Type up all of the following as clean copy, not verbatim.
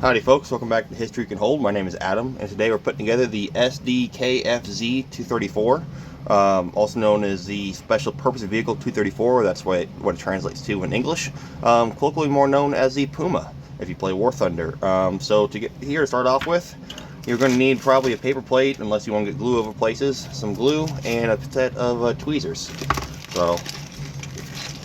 Howdy folks, welcome back to History Can Hold. My name is Adam, and today we're putting together the SDKFZ 234, also known as the Special Purpose Vehicle 234. That's what it translates to in English. Colloquially more known as the Puma, if you play War Thunder. So to get here to start off with, you're going to need probably a paper plate, unless you want to get glue over places, some glue, and a set of tweezers. So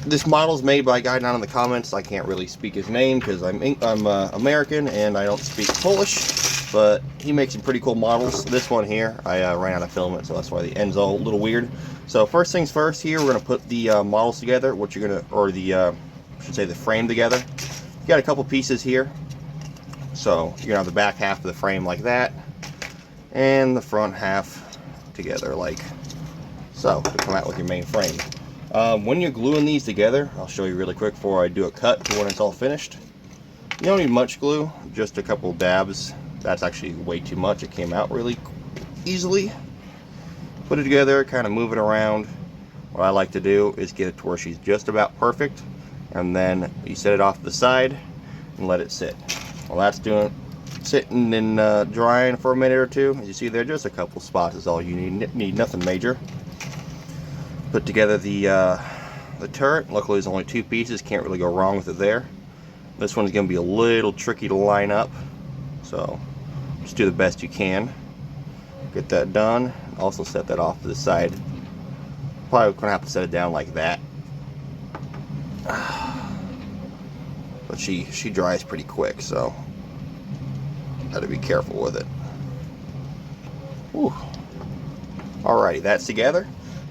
this model is made by a guy down in the comments. I can't really speak his name because I'm American and I don't speak Polish, but he makes some pretty cool models. This one here, I ran out of filament, so that's why the end's all a little weird. So first things first, here we're going to put the models together. What you're going to, or the, I should say the frame together. You got a couple pieces here. So you're going to have the back half of the frame like that, and the front half together like so to come out with your main frame. When you're gluing these together, I'll show you really quick before I do a cut to when it's all finished. You don't need much glue, just a couple dabs. That's actually way too much. It came out really easily. Put it together, kind of move it around. What I like to do is get it to where she's just about perfect, and then you set it off to the side and let it sit. While that's sitting and drying for a minute or two, as you see there, just a couple spots is all you need, nothing major. Put together the turret. Luckily there's only two pieces, can't really go wrong with it there. This one's going to be a little tricky to line up, so just do the best you can. Get that done. Also set that off to the side. Probably going to have to set it down like that. But she dries pretty quick, so got to be careful with it. Whew. Alrighty, that's together.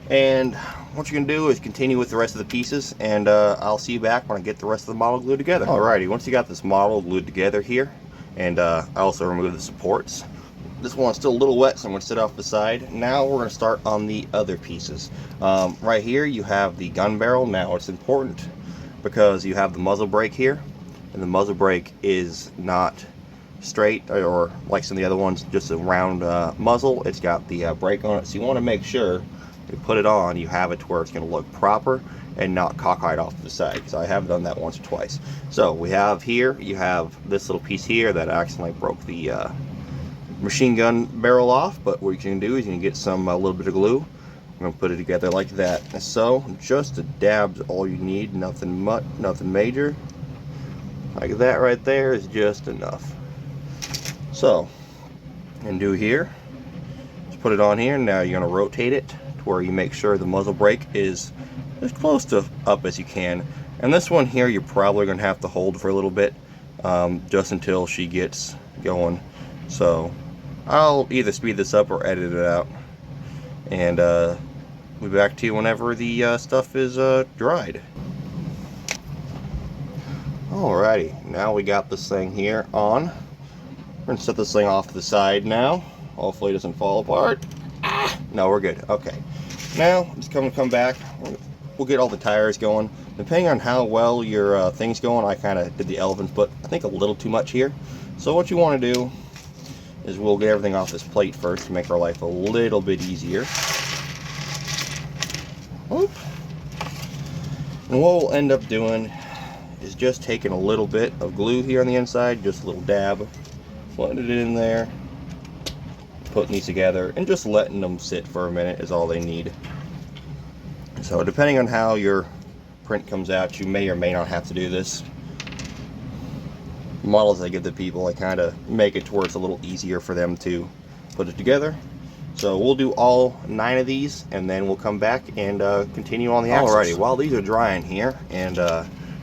And what you're going to do is continue with the rest of the pieces, and I'll see you back when I get the rest of the model glued together. Alrighty, once you got this model glued together here, and I also removed the supports. This one's still a little wet, so I'm going to sit off the side. Now we're going to start on the other pieces. Right here you have the gun barrel. Now it's important because you have the muzzle brake here, and the muzzle brake is not straight or like some of the other ones, just a round muzzle. It's got the brake on it, so you want to make sure you put it on, you have it to where it's going to look proper and not cockeyed off to the side, because I have done that once or twice. So we have here, you have this little piece here that accidentally broke the machine gun barrel off, but what you can do is you can get some a little bit of glue. I'm going to put it together like that. So just a dab's all you need, nothing major. Like that right there is just enough. So, and do here, just put it on here. Now you're going to rotate it where you make sure the muzzle brake is as close to up as you can. And this one here you're probably going to have to hold for a little bit, just until she gets going. So I'll either speed this up or edit it out, and we'll be back to you whenever the stuff is dried. Alrighty, now we got this thing here on. We're going to set this thing off to the side now. Hopefully it doesn't fall apart. No, we're good. Okay. Now, just come back. We'll get all the tires going. Depending on how well your thing's going, I kind of did the elephant foot, I think a little too much here. So what you want to do is we'll get everything off this plate first to make our life a little bit easier. Oop. And what we'll end up doing is just taking a little bit of glue here on the inside, just a little dab, flooding it in there, putting these together, and just letting them sit for a minute is all they need. So depending on how your print comes out, you may or may not have to do this. Models I give to people, I kind of make it to where it's a little easier for them to put it together. So we'll do all 9 of these, and then we'll come back and continue on the axles. Alrighty, while these are drying here and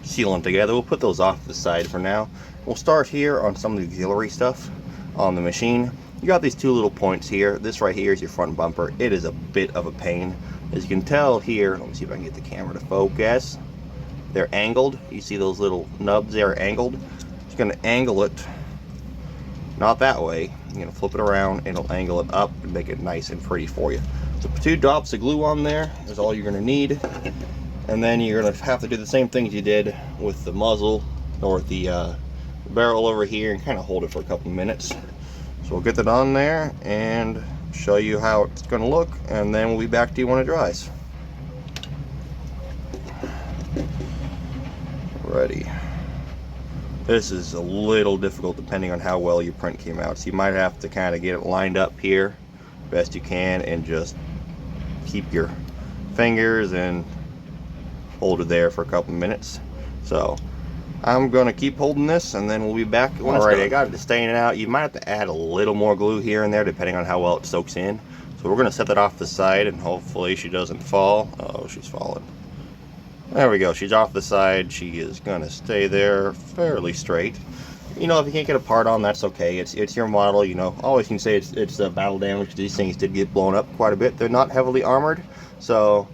sealing together, we'll put those off to the side for now. We'll start here on some of the auxiliary stuff on the machine. You got these two little points here. This right here is your front bumper. It is a bit of a pain. As you can tell here, let me see if I can get the camera to focus. They're angled. You see those little nubs there angled? It's going to angle it, not that way. You're going to flip it around and it'll angle it up and make it nice and pretty for you. So 2 drops of glue on there is all you're going to need. And then you're going to have to do the same things you did with the muzzle or the barrel over here, and kind of hold it for a couple minutes. So we'll get that on there and show you how it's going to look, and then we'll be back to you when it dries. Ready. This is a little difficult depending on how well your print came out. So you might have to kind of get it lined up here best you can and just keep your fingers and hold it there for a couple minutes. So I'm going to keep holding this and then we'll be back when it's done. I got it staining out. You might have to add a little more glue here and there depending on how well it soaks in. So we're going to set that off the side and hopefully she doesn't fall. Oh, she's falling. There we go. She's off the side. She is going to stay there fairly straight. You know, if you can't get a part on, that's okay. It's your model, you know. Always can say it's battle damage because these things did get blown up quite a bit. They're not heavily armored, so,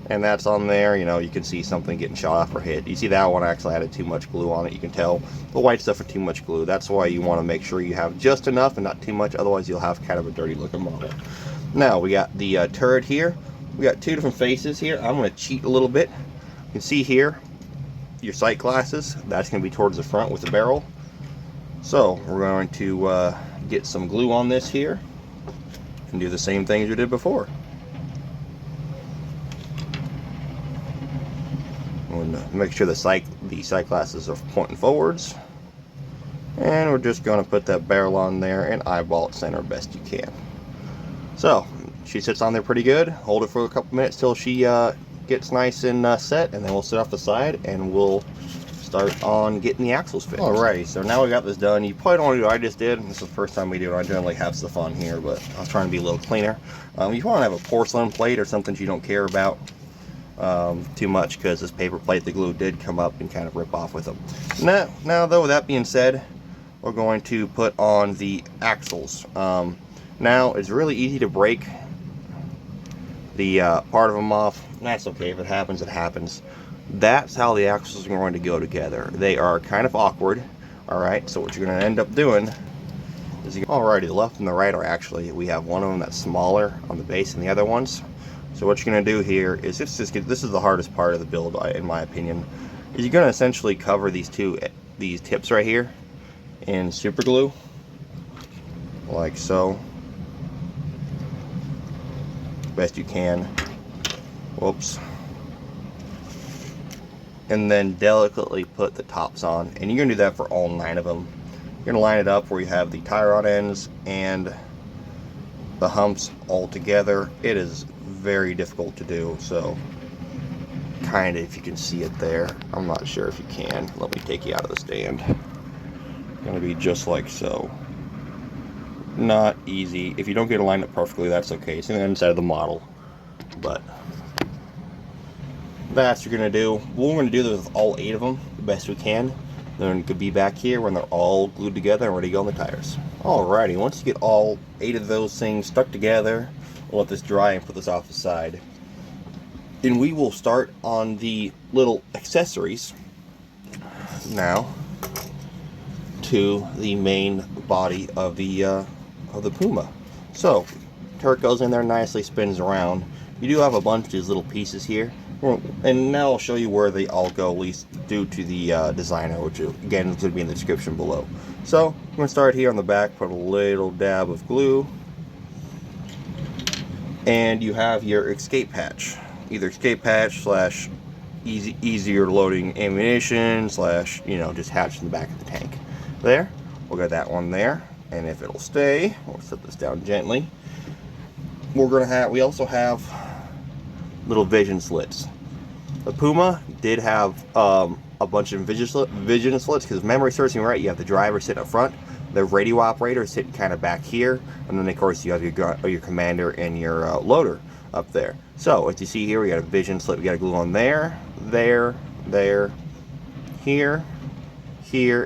and that's on there. You know, you can see something getting shot off or hit. You see that one actually added too much glue on it. You can tell the white stuff with too much glue. That's why you want to make sure you have just enough and not too much. Otherwise, you'll have kind of a dirty looking model. Now we got the turret here. We got two different faces here. I'm going to cheat a little bit. You can see here your sight glasses. That's going to be towards the front with the barrel. So we're going to get some glue on this here and do the same thing as we did before. We'll make sure the sight glasses are pointing forwards, and we're just going to put that barrel on there and eyeball it center best you can. So she sits on there pretty good. Hold it for a couple minutes till she gets nice and set, and then we'll sit off the side and we'll start on getting the axles fixed. Alrighty, so now we got this done. You probably don't want to do what I just did. This is the first time we do it. I generally have stuff on here, but I was trying to be a little cleaner. You want to have a porcelain plate or something you don't care about too much, because this paper plate, the glue did come up and kind of rip off with them. Now though, with that being said, we're going to put on the axles. Now it's really easy to break the part of them off. That's okay. If it happens, it happens. That's how the axles are going to go together. They are kind of awkward. Alright, so what you're going to end up doing is, alrighty, the left and the right are actually, we have one of them that's smaller on the base than the other ones. So what you're going to do here is, this is the hardest part of the build, in my opinion, is you're going to essentially cover these tips right here in super glue, like so, best you can. Whoops. And then delicately put the tops on, and you're going to do that for all 9 of them. You're going to line it up where you have the tie rod ends and the humps all together. It is very difficult to do, so kind of, if you can see it there, I'm not sure if you can. Let me take you out of the stand. It's going to be just like so. Not easy. If you don't get it lined up perfectly, that's okay. It's on the inside of the model, but that's what you're going to do. What we're going to do this with all 8 of them the best we can. Then we could be back here when they're all glued together and ready to go on the tires. Alrighty, once you get all 8 of those things stuck together, we'll let this dry and put this off the side. Then we will start on the little accessories now to the main body of the Puma. So, turret goes in there nicely, spins around. You do have a bunch of these little pieces here. And now I'll show you where they all go, at least due to the designer, which again is going to be in the description below. So I'm going to start here on the back, put a little dab of glue, and you have your escape hatch, either escape hatch slash easier loading ammunition slash, you know, just hatch in the back of the tank. There, we'll get that one there, and if it'll stay, we'll set this down gently. We also have little vision slits. The Puma did have a bunch of vision slits, because memory serves me right, you have the driver sitting up front, the radio operator sitting kind of back here, and then of course you have your commander and your loader up there. So as you see here, we got a vision slit. We got a glue on there, there, here,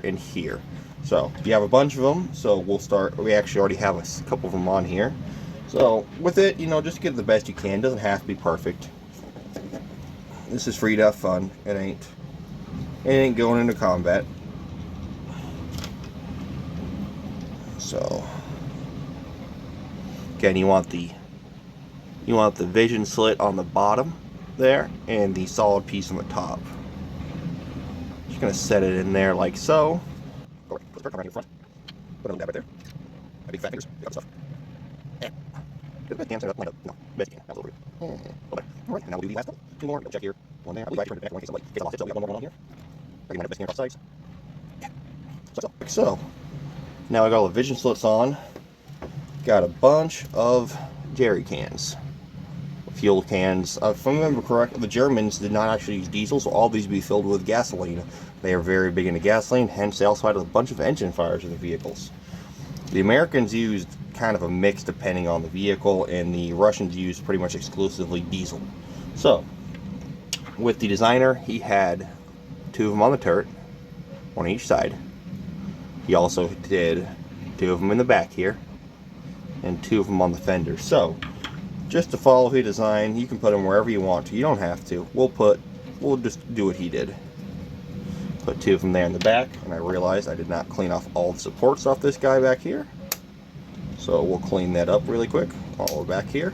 and here. So you have a bunch of them. So we'll start. We actually already have a couple of them on here. So with it, you know, just get the best you can. It doesn't have to be perfect. This is free to have fun. It ain't going into combat. So again, you want the vision slit on the bottom there and the solid piece on the top. Just gonna set it in there like so. Go right, put the around your front. Put it on the dab right there. My big fat fingers. Pick up the stuff. And get the best hand, set it up, line up. No, best you can. That's a little weird. Alright, and now we'll do the last one. 2 more. Double check here. One there. I believe I turned it back one in case somebody gets lost it, so we got one more on here. Bring it up best hand across the sides. Like so. Now I got all the vision slits on. Got a bunch of jerry cans. Fuel cans. If I remember correctly, the Germans did not actually use diesel, so all these would be filled with gasoline. They are very big into gasoline, hence they also had a bunch of engine fires in the vehicles. The Americans used kind of a mix depending on the vehicle, and the Russians used pretty much exclusively diesel. So, with the designer, he had 2 of them on the turret, on each side. He also did 2 of them in the back here, and 2 of them on the fender. So, just to follow his design, you can put them wherever you want to. You don't have to. We'll just do what he did. Put 2 of them there in the back, and I realized I did not clean off all the supports off this guy back here. So we'll clean that up really quick while we're back here.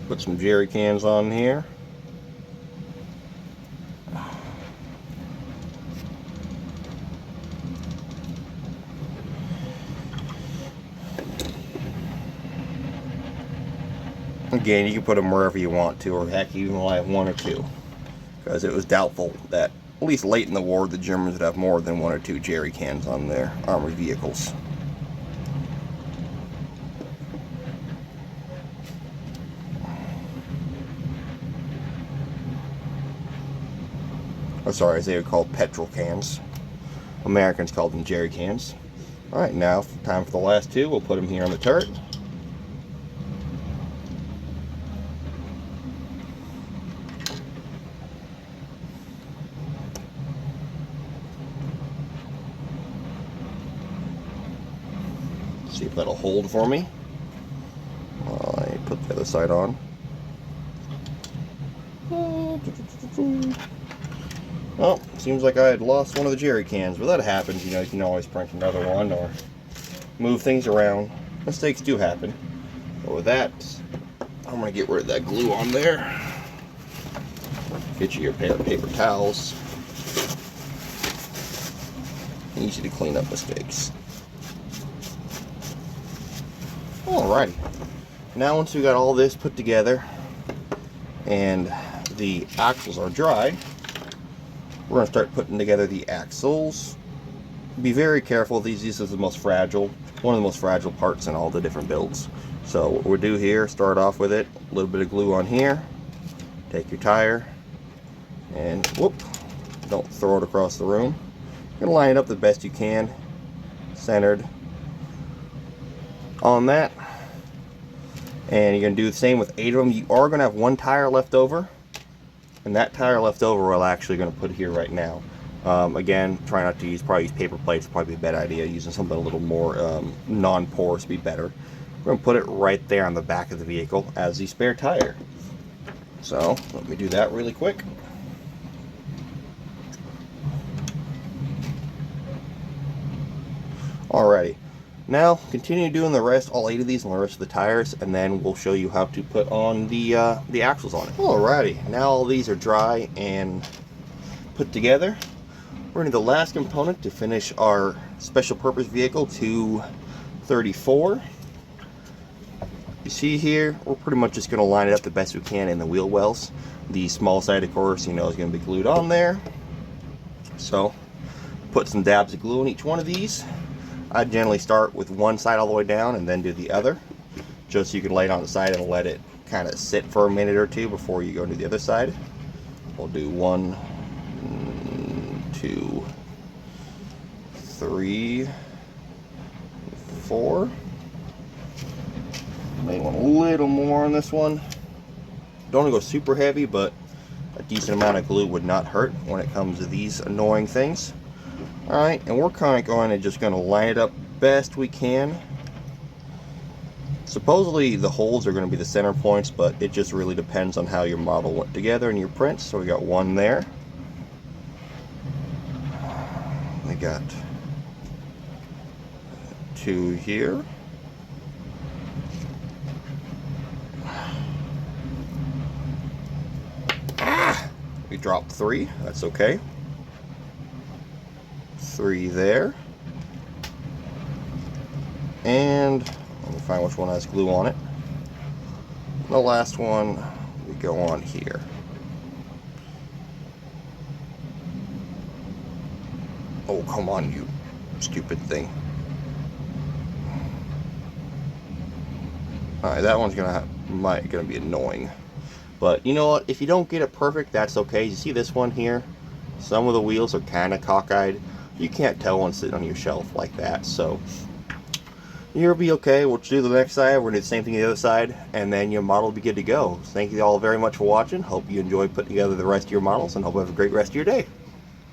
Put some jerry cans on here. Again, you can put them wherever you want to, or heck, you can only have 1 or 2. Because it was doubtful that, at least late in the war, the Germans would have more than 1 or 2 jerry cans on their armored vehicles. Oh, sorry, as they were called petrol cans. Americans called them jerry cans. Alright, now time for the last 2. We'll put them here on the turret. See if that'll hold for me. I put the other side on. Well, seems like I had lost one of the jerry cans, but that happens. You know, you can always print another one or move things around. Mistakes do happen. But with that, I'm going to get rid of that glue on there. Get you your pair of paper towels. Easy to clean up mistakes. Alrighty, now once we got all this put together and the axles are dry, we're going to start putting together the axles. Be very careful, these are the most fragile, one of the most fragile parts in all the different builds. So what we'll do here, start off with it, a little bit of glue on here, take your tire, and whoop, don't throw it across the room. You're going to line it up the best you can, centered on that, and you're going to do the same with 8 of them. You are going to have 1 tire left over, and that tire left over we're actually going to put here right now. Again, try not to probably use paper plates, probably be a bad idea. Using something a little more non-porous would be better. We're going to put it right there on the back of the vehicle as the spare tire. So let me do that really quick. Alrighty. Now, continue doing the rest, all 8 of these and the rest of the tires, and then we'll show you how to put on the axles on it. Alrighty, now all these are dry and put together. We're going to the last component to finish our special purpose vehicle 234. You see here, we're pretty much just going to line it up the best we can in the wheel wells. The small side, of course, you know, is going to be glued on there. So, put some dabs of glue on each one of these. I generally start with one side all the way down and then do the other, just so you can lay it on the side and let it kind of sit for a minute or 2 before you go to the other side. We'll do 1, 2, 3, 4. May want a little more on this one. Don't want to go super heavy, but a decent amount of glue would not hurt when it comes to these annoying things. Alright, and we're kind of going to line it up best we can. Supposedly the holes are going to be the center points, but it just really depends on how your model went together in your prints. So we got 1 there. We got 2 here. We dropped 3, that's okay. 3 there. And let me find which one has glue on it. The last one we go on here. Oh, come on, you stupid thing. Alright, that one's might gonna be annoying. But you know what? If you don't get it perfect, that's okay. You see this one here? Some of the wheels are kind of cockeyed. You can't tell one sitting on your shelf like that. So you'll be okay. We'll do the next side. We're gonna do the same thing on the other side, and then your model will be good to go. Thank you all very much for watching. Hope you enjoy putting together the rest of your models, and hope you have a great rest of your day.